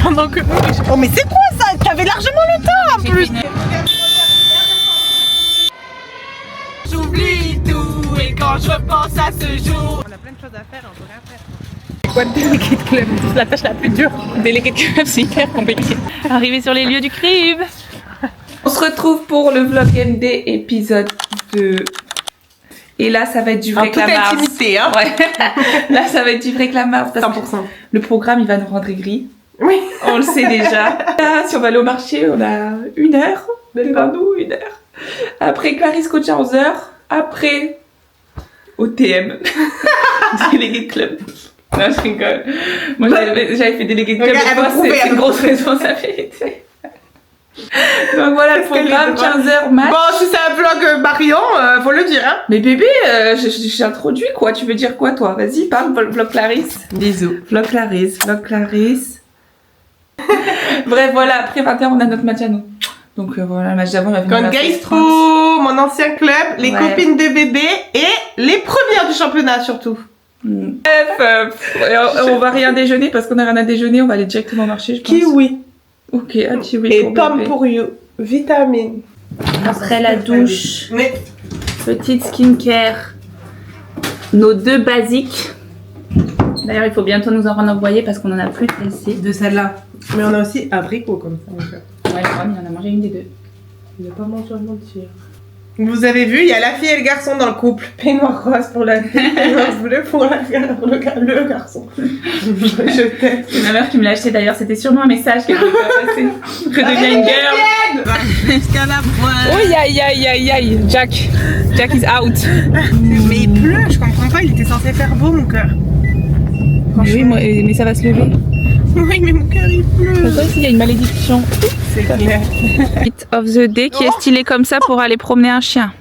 pendant que... Oh mais c'est quoi ça? T'avais largement le temps en plus. J'oublie tout et quand je pense à ce jour... On a plein de choses à faire, on peut rien faire. C'est quoi le délégué de club? C'est la tâche la plus dure. Délégué de club, c'est hyper compliqué. Arrivé sur les lieux du crime. On se retrouve pour le vlog MD épisode 2. Et là, ça va être du vrai clamart. En toute intimité, hein. Ouais. Là, ça va être du vrai clamart. 100%. Le programme, il va nous rendre aigris. Oui. On le sait déjà. Là, si on va aller au marché, on a 1 heure. Devant nous, 1 heure. Après, Clarisse coach à 11h. Après, au TM. Délégué de club. Non, je rigole. Moi, j'avais fait délégué de club. C'est une grosse responsabilité. Donc voilà le programme, 15h match. Bon, si c'est un vlog Marion, faut le dire, hein. Mais bébé, j'ai introduit quoi. Tu veux dire quoi toi? Vas-y, parle, vlog Clarisse. Bisous. Vlog Clarisse, vlog Clarisse. Bref, voilà, après 21 on a notre match à nous. Donc voilà, le match d'avant on a vu Contre Gaistro, mon ancien club, les copines de bébé et les premières du championnat surtout. Bref, on va rien déjeuner parce qu'on a rien à déjeuner, on va aller directement au marché, je pense. Kiwi. Ok, un kiwi et pour pomme bébé. pour you. Vitamine. Après la douche, Mais petite skincare, nos 2 basiques. D'ailleurs, il faut bientôt nous en renvoyer parce qu'on en a plus de celle-ci. de celle-là. Mais on a aussi abricot comme ça. Ouais, il en a mangé une des 2. Il n'a pas mangé un mentir. Vous avez vu, il y a la fille et le garçon dans le couple. Peignoir rose pour la fille, peignoir bleu pour le garçon. Je t'aime. C'est ma mère qui me l'a acheté d'ailleurs, c'était sûrement un message qu'elle voulait faire passer. Redeviens une girl. Jusqu'à la pointe. Oh aïe aïe aïe aïe, Jack is out. Mais il pleut, je comprends pas, il était censé faire beau mon cœur. Oui, mais ça va se lever. Oui, mais mon cœur il pleut. Toi aussi, il y a une malédiction. C'est clair. Hit of the day qui est stylée comme ça pour aller promener un chien.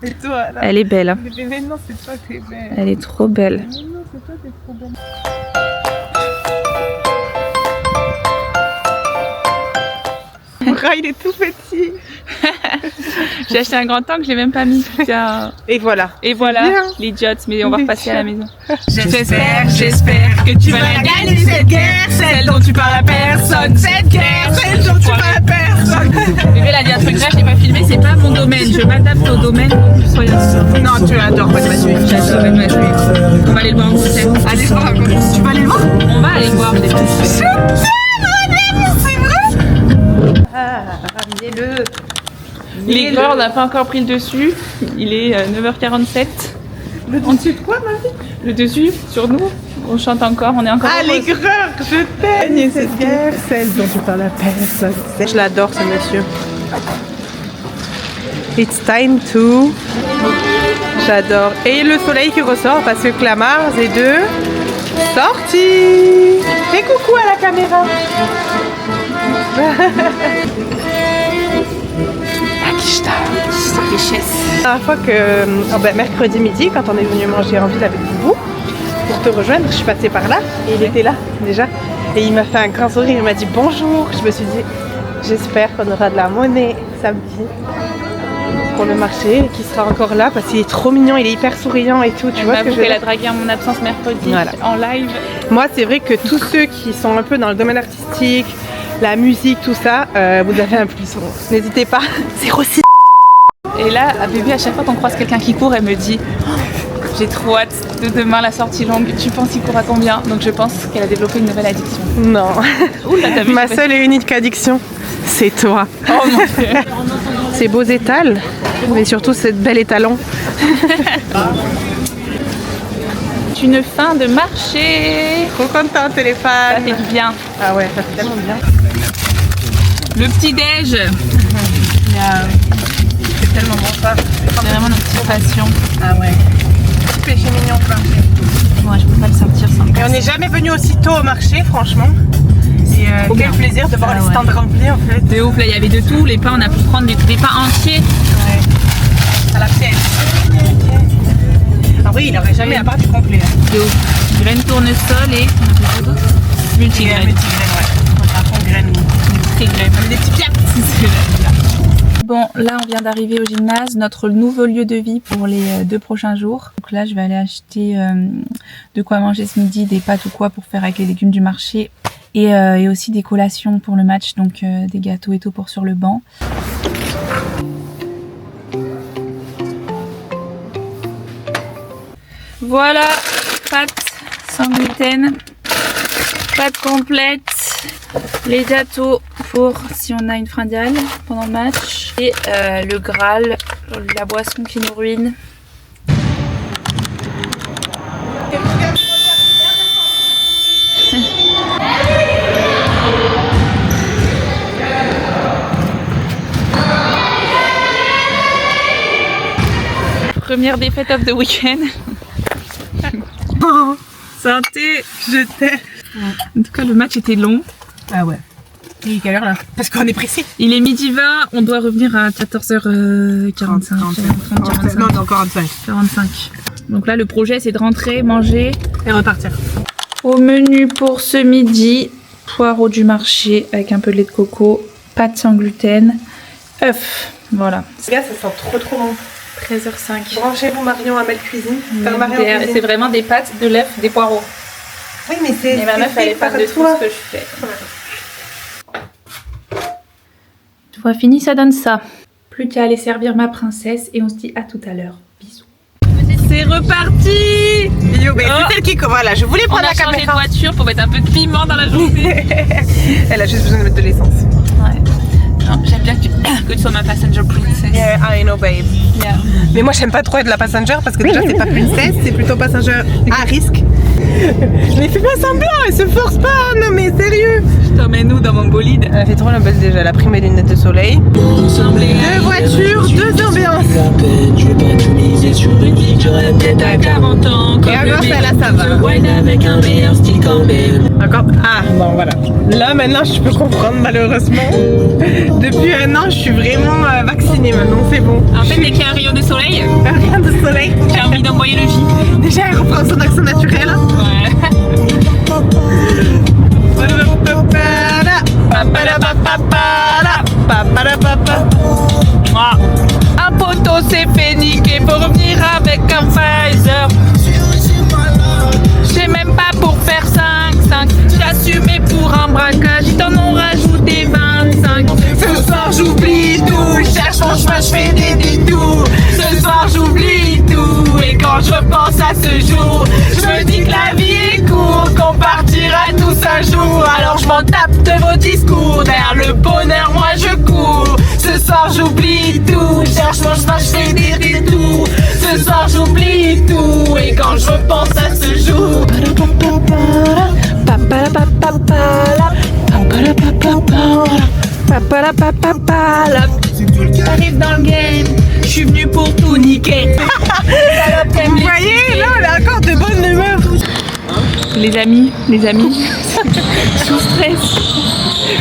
Et toi là? Elle est belle. Hein. Mais non, c'est toi qui es belle. Elle est trop belle. Mais non, c'est toi qui es trop belle. Mon rat, il est tout petit. J'ai acheté un grand tank, je l'ai même pas mis. Putain. Et voilà. Et voilà, Bien. l'idiote, mais on va repasser à la maison. J'espère que tu vas la gagner cette guerre, celle dont tu parles à personne. Cette guerre, celle dont tu parles à personne. Bébé, elle a dit un truc là, je l'ai pas filmé, c'est pas mon domaine. Je m'adapte au domaine, donc soyez sûrs. Non, tu adores pas Mathieu. J'adore Mathieu. On va aller le voir en concert. Allez voir, tu vas aller le voir? On va aller le voir, je l'ai tous fait. C'est vrai? Ramenez-le. L'aigreur, on n'a pas encore pris le dessus. Il est 9h47. Le dessus de quoi, ma vie? Le dessus, sur nous. On chante encore, on est encore. Ah, heureuse. l'aigreur, je t'aime. Et cette guerre, celle dont tu parles à personne. Je l'adore, ce monsieur. It's time to... J'adore. Et le soleil qui ressort parce que Clamart, c'est de sortie. Fais coucou à la caméra. La dernière fois que, mercredi midi, quand on est venu manger en ville avec vous, pour te rejoindre, je suis passée par là et il était là déjà. Et il m'a fait un grand sourire, il m'a dit bonjour. Je me suis dit, j'espère qu'on aura de la monnaie samedi pour le marché et qu'il sera encore là parce qu'il est trop mignon, il est hyper souriant et tout. Tu vois ce que je veux qu'elle a dire? dragué en mon absence mercredi Voilà. en live. Moi, c'est vrai que tous ceux qui sont un peu dans le domaine artistique, la musique, tout ça, vous avez un plus. N'hésitez pas, c'est aussi. Et là, à bébé, à chaque fois qu'on croise quelqu'un qui court, elle me dit oh, j'ai trop hâte de demain la sortie longue. Tu penses qu'il court à combien? Donc je pense qu'elle a développé une nouvelle addiction. Non. Oula, t'as vu, Ma seule et unique addiction, c'est toi. Oh mon Dieu. Ces beaux étals, mais surtout cette belle étalon. Une fin de marché. Trop contente, Ça téléphone. fait du bien. Ah ouais, ça fait tellement bien. Le petit déj. C'est tellement bon ça. C'est vraiment notre petite passion. Ah ouais. Petit péché mignon plein. Moi, je peux pas le sortir sans. Et on n'est jamais venu aussi tôt au marché, franchement. Et quel plaisir de voir les stands remplis en fait. De ouf, là il y avait de tout. Les pains, on a pu prendre des pains entiers. Ouais. À la pièce. Ah oui, il n'aurait jamais à part du complet. Hein. De ouf. Graines tournesol et multigraines. Multigraines, ouais. Un fond de graines. Multigraines. Des petits piats. Bon, là on vient d'arriver au gymnase, notre nouveau lieu de vie pour les 2 prochains jours. Donc là je vais aller acheter de quoi manger ce midi, des pâtes ou quoi pour faire avec les légumes du marché Et aussi des collations pour le match, donc des gâteaux et tout pour sur le banc. Voilà, pâtes sans gluten, pâtes complètes, les gâteaux pour si on a une fringale pendant le match et le Graal, la boisson qui nous ruine. Première défaite of the week-end. Santé, je t'aime. En tout cas, le match était long. Ah ouais. Il est quelle heure là? Parce qu'on est pressé. Il est midi 20, on doit revenir à 14h45. Non, on est encore 45. 45. Donc là, le projet, c'est de rentrer, manger et repartir. Au menu pour ce midi, poireaux du marché avec un peu de lait de coco, pâtes sans gluten, œufs. Voilà. Les gars, ça sent trop bon. 13h05. Branchez-vous Marion à Belle Cuisine. C'est vraiment des pâtes, de l'œuf, des poireaux. Oui, mais c'est. Et ma meuf, elle est fan de tout ce que je fais. Une fois fini, ça donne ça. Plus qu'à aller servir ma princesse et on se dit à tout à l'heure. Bisous. C'est reparti. C'est celle qui. Voilà, je voulais prendre la caméra. On a changé de voiture pour mettre un peu de piment dans la journée. Elle a juste besoin de mettre de l'essence. Ouais. J'aime bien que tu sois ma passenger princess. Yeah, I know, babe. Yeah. Mais moi, j'aime pas trop être la passenger parce que déjà, c'est pas princesse, c'est plutôt passenger à risque. Mais fais pas semblant, elle se force pas, non mais sérieux. Je t'emmène où dans mon bolide? Elle fait trop la belle déjà, elle a pris mes lunettes de soleil. 2 voitures, 2 ambiances. Je vais pas tout miser sur une vie que j'aurais peut-être à 40 ans. Et alors celle-là, ça va. Avec un meilleur style quand même. Encore. Ah, bon voilà. Là maintenant, je peux comprendre malheureusement. Depuis 1 an, je suis vraiment vaccinée maintenant, c'est bon. En fait, dès qu'il y a un rayon de soleil, Rien de soleil. j'ai envie d'envoyer le J. Déjà, elle reprend son accent naturel. Ouais. Un poteau s'est fait niquer pour revenir avec un Pfizer. J'ai même pas pour faire 5-5. J'ai assumé pour un braquage, ils t'en ont rajouté 25. Ce soir j'oublie tout, je cherche mon chemin, je fais des détours. Ce soir j'oublie tout, et quand je repense à ce jour, je me dis que la vie est courte, qu'on partira tous un jour. Alors je m'en tape de vos discours, derrière le bonheur moi je cours. Ce soir j'oublie tout, je cherche mon chemin, je fais des détours. Ce soir j'oublie tout, et quand je repense à ce jour. J'arrive dans le game, je suis venu pour tout niquer. Vous voyez, là on a encore de bonnes humeurs. Les amis, sous stress.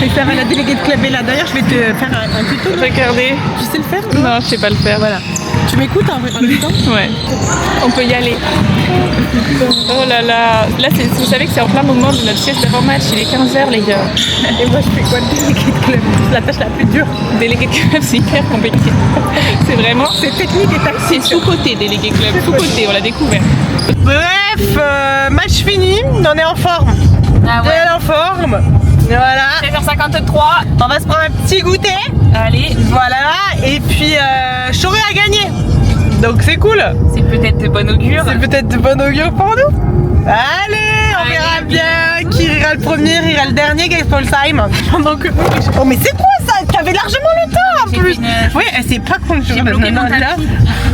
Et ça va la déléguée de club est là. D'ailleurs, je vais te faire un tuto. Regardez. Tu sais le faire toi? Non, je sais pas le faire. Voilà. Tu m'écoutes en même temps? Ouais. On peut y aller. Oh là là. Là, vous savez que c'est en plein moment de notre sieste avant match. Il est 15h, les gars. Et moi, je fais quoi de déléguée de club? C'est la tâche la plus dure. Délégué club, c'est hyper compliqué. C'est vraiment. C'est technique et tactique. C'est sous-côté, délégué club. Sous-côté, on l'a découvert. Bref, match fini. On est en forme. Ah ouais. On est en forme. Voilà. 13h53. On va se prendre un petit goûter. Allez. Voilà. Et puis, Choré a gagné. Donc c'est cool. C'est peut-être de bon augure. C'est peut-être de bon augure pour nous. Allez, on verra bien qui ira le premier, ira le dernier, Gaspolsheim. Donc, oh mais c'est quoi ça? T'avais largement le temps en plus. Oui, elle sait pas qu'on J'ai bloqué mon tapis.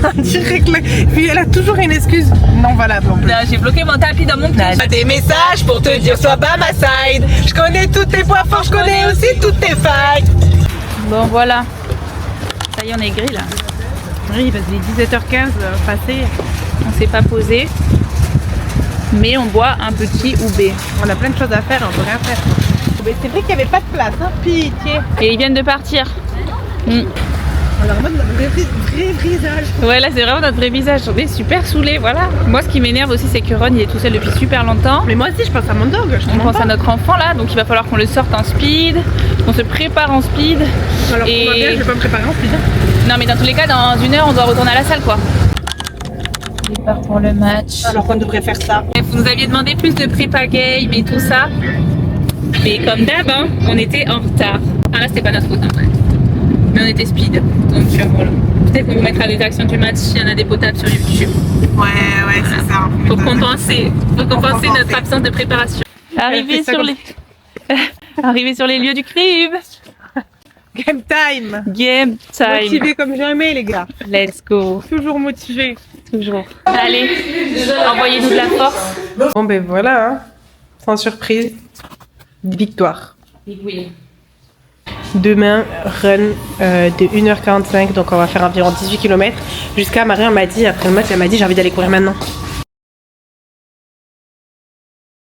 On dirait que puis elle a toujours une excuse non valable en plus. J'ai bloqué mon tapis dans mon cul. J'ai des messages pour te dire sois pas ma side. Je connais tous tes points forts, je connais aussi toutes tes failles. Bon voilà. Ça y est, on est gris là. Oui, parce qu'il est 17h15 passé. On s'est pas posé. Mais on boit un petit oubé. On a plein de choses à faire, on peut rien faire. Mais c'est vrai qu'il n'y avait pas de place, hein. Pitié. Et ils viennent de partir. Alors, mode notre vrai visage. Ouais, là c'est vraiment notre vrai visage. On est super saoulés, voilà. Moi, ce qui m'énerve aussi, c'est que Ron il est tout seul depuis super longtemps. Mais moi aussi, je pense à mon dog. On pense à notre enfant là, donc il va falloir qu'on le sorte en speed, qu'on se prépare en speed. Alors, et... pour moi bien, je vais pas me préparer en speed. Non, mais dans tous les cas, dans 1 heure, on doit retourner à la salle quoi. Prépare pour le match. Alors qu'on devrait faire ça. Bref, vous nous aviez demandé plus de prépa game et tout ça. Mais comme d'hab, hein, on était en retard. Ah là, c'était pas notre faute en vrai. Mais on était speed. Donc voilà. Peut-être qu'on vous mettra des actions du match s'il y en a des potables sur YouTube. Ouais, c'est ça. Faut compenser notre absence de préparation. Arrivé ça sur comme- les... Arrivé sur les lieux du crime. Game time. Game time. Motivé comme jamais, les gars. Let's go. Toujours motivé. Toujours. Allez, envoyez-nous de la force. Bon, ben voilà, hein. Sans surprise, victoire. Oui. Demain, run de 1h45, donc on va faire environ 18 km. Jusqu'à Marie, elle m'a dit, après le match, elle m'a dit j'ai envie d'aller courir maintenant.